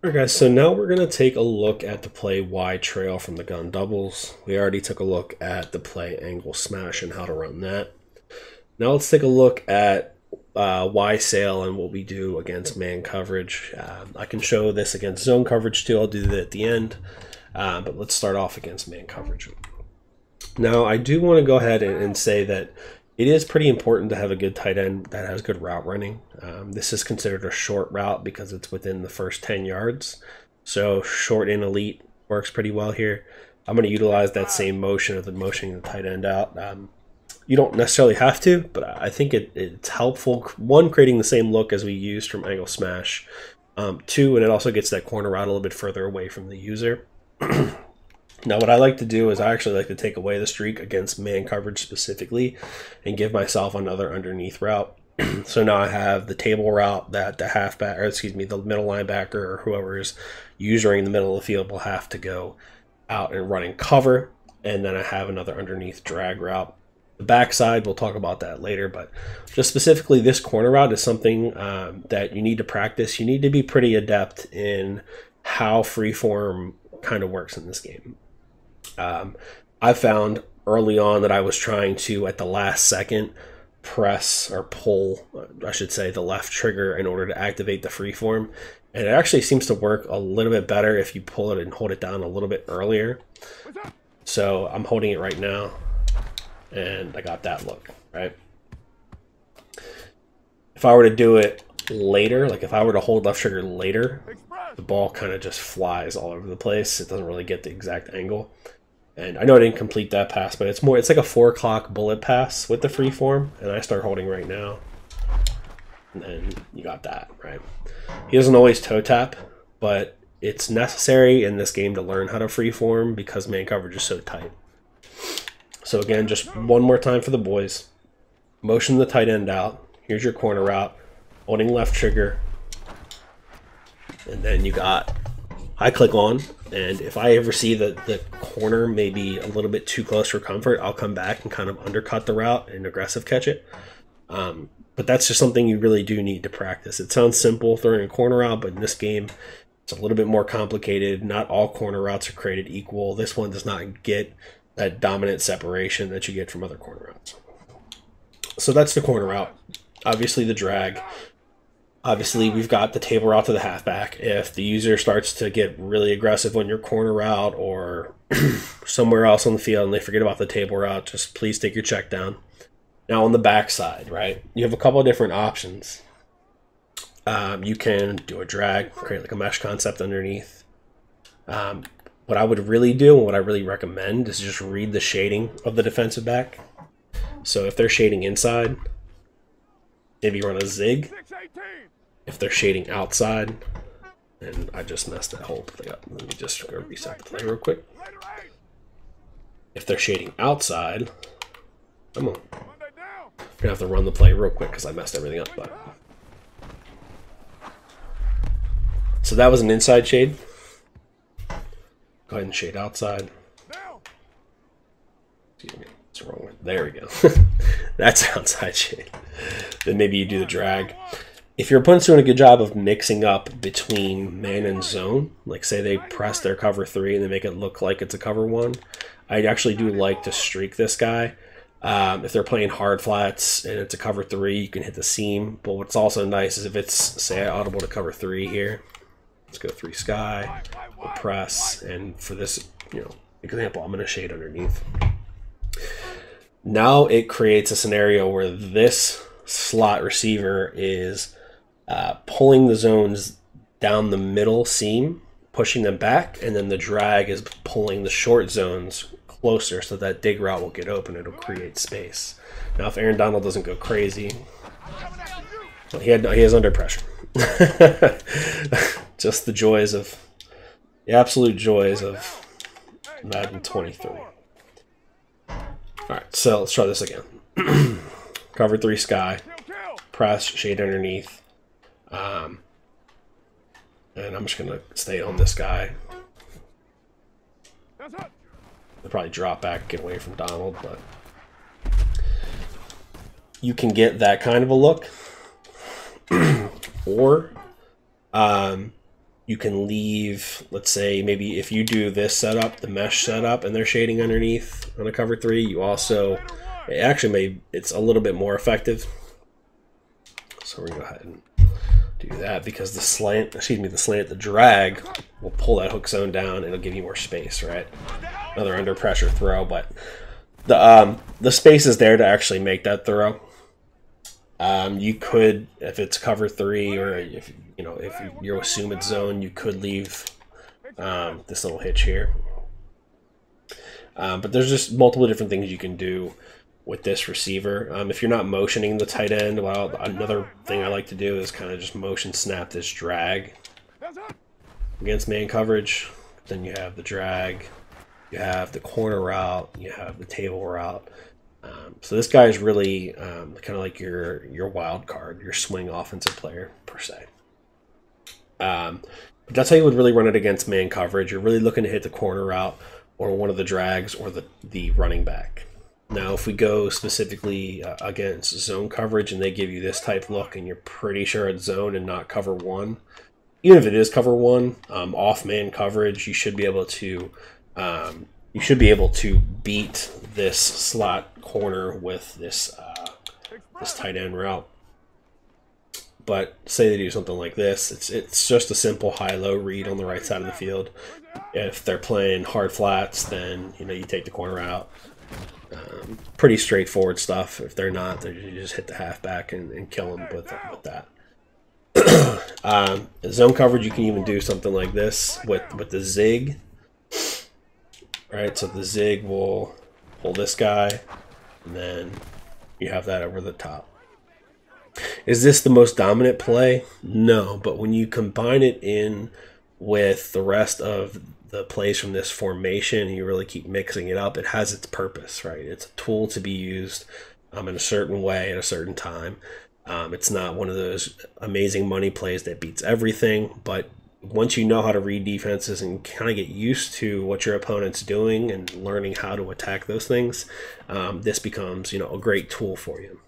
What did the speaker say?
Alright guys, so now we're going to take a look at the play Y trail from the gun doubles. We already took a look at the play angle smash and how to run that. Now let's take a look at Y sail and what we do against man coverage. I can show this against zone coverage too, I'll do that at the end. But let's start off against man coverage. Now I do want to go ahead and say that it is pretty important to have a good tight end that has good route running. This is considered a short route because it's within the first 10 yards. So short and elite works pretty well here. I'm going to utilize that same motion of the motioning the tight end out. You don't necessarily have to, but I think it's helpful. One, creating the same look as we used from angle smash. Two, and it also gets that corner route a little bit further away from the user. Now what I like to do is I actually like to take away the streak against man coverage specifically and give myself another underneath route. So now I have the table route that the halfback, or excuse me, the middle linebacker or whoever is using the middle of the field will have to go out and run and cover. And then I have another underneath drag route. The backside, we'll talk about that later, but just specifically this corner route is something that you need to practice. You need to be pretty adept in how freeform kind of works in this game. I found early on that I was trying to, at the last second, press or pull, I should say, the left trigger in order to activate the freeform. And it actually seems to work a little bit better if you pull it and hold it down a little bit earlier. So I'm holding it right now, and I got that look, right? If I were to do it later, like if I were to hold left trigger later, the ball kind of just flies all over the place. It doesn't really get the exact angle. And I know I didn't complete that pass, but it's like a 4 o'clock bullet pass with the free form, and I start holding right now. And then you got that, right? He doesn't always toe tap, but it's necessary in this game to learn how to free form because man coverage is so tight. So again, just one more time for the boys. Motion the tight end out. Here's your corner route. Holding left trigger. And then you got I click on, and if I ever see that the corner may be a little bit too close for comfort, I'll come back and kind of undercut the route and aggressive catch it. But that's just something you really do need to practice. It sounds simple throwing a corner out, but in this game, it's a little bit more complicated. Not all corner routes are created equal. This one does not get that dominant separation that you get from other corner routes. So that's the corner route. Obviously the drag. Obviously, we've got the table route to the halfback. If the user starts to get really aggressive on your corner route or somewhere else on the field and they forget about the table route, just please take your check down. Now on the backside, right, you have a couple of different options. You can do a drag, create like a mesh concept underneath. What I would really do and what I really recommend is just read the shading of the defensive back. So if they're shading inside, maybe run a zig. If they're shading outside, and I just messed that whole thing up. Let me just go reset the play real quick. If they're shading outside, I'm gonna have to run the play real quick because I messed everything up. But so that was an inside shade. Go ahead and shade outside. Excuse me, what's wrong with? There we go. That's outside shade. Then maybe you do the drag. If your opponent's doing a good job of mixing up between man and zone, like say they press their cover 3 and they make it look like it's a cover 1, I actually do like to streak this guy. If they're playing hard flats and it's a cover 3, you can hit the seam. But what's also nice is if it's, say I audible to cover 3 here, let's go 3 sky, we'll press, and for this example, I'm going to shade underneath. Now it creates a scenario where this slot receiver is pulling the zones down the middle seam, pushing them back, and then the drag is pulling the short zones closer so that dig route will get open. It'll create space. Now, if Aaron Donald doesn't go crazy, well, he is under pressure. Just the absolute joys of Madden 23. All right, so let's try this again. Cover 3 sky, press, shade underneath. And I'm just going to stay on this guy. I'll probably drop back, get away from Donald, but you can get that kind of a look. Or you can leave, let's say, maybe if you do this setup, the mesh setup, and they're shading underneath on a cover 3, you also, it's a little bit more effective. So we're going to go ahead and do that because the drag will pull that hook zone down and it'll give you more space, right? Another under pressure throw, but the space is there to actually make that throw. You could, if it's cover 3 or if you assume it's zone, you could leave this little hitch here. But there's just multiple different things you can do with this receiver. If you're not motioning the tight end, well, another thing I like to do is kind of just motion snap this drag against man coverage. Then you have the drag, you have the corner route, you have the table route. So this guy is really kind of like your wild card, your swing offensive player per se. But that's how you would really run it against man coverage. You're really looking to hit the corner route or one of the drags or the running back. Now, if we go specifically against zone coverage and they give you this type look and you're pretty sure it's zone and not cover 1, even if it is cover 1, off man coverage, you should be able to beat this slot corner with this this tight end route. But say they do something like this, it's just a simple high-low read on the right side of the field. If they're playing hard flats, then you take the corner out. Pretty straightforward stuff. If they're not, you just hit the halfback and kill them with that. Zone coverage, you can even do something like this with the zig. Right, so the zig will pull this guy, and then you have that over the top. Is this the most dominant play? No, but when you combine it in with the rest of the plays from this formation and you really keep mixing it up, it has its purpose, right? It's a tool to be used in a certain way at a certain time. It's not one of those amazing money plays that beats everything, but once you know how to read defenses and kind of get used to what your opponent's doing and learning how to attack those things, this becomes a great tool for you.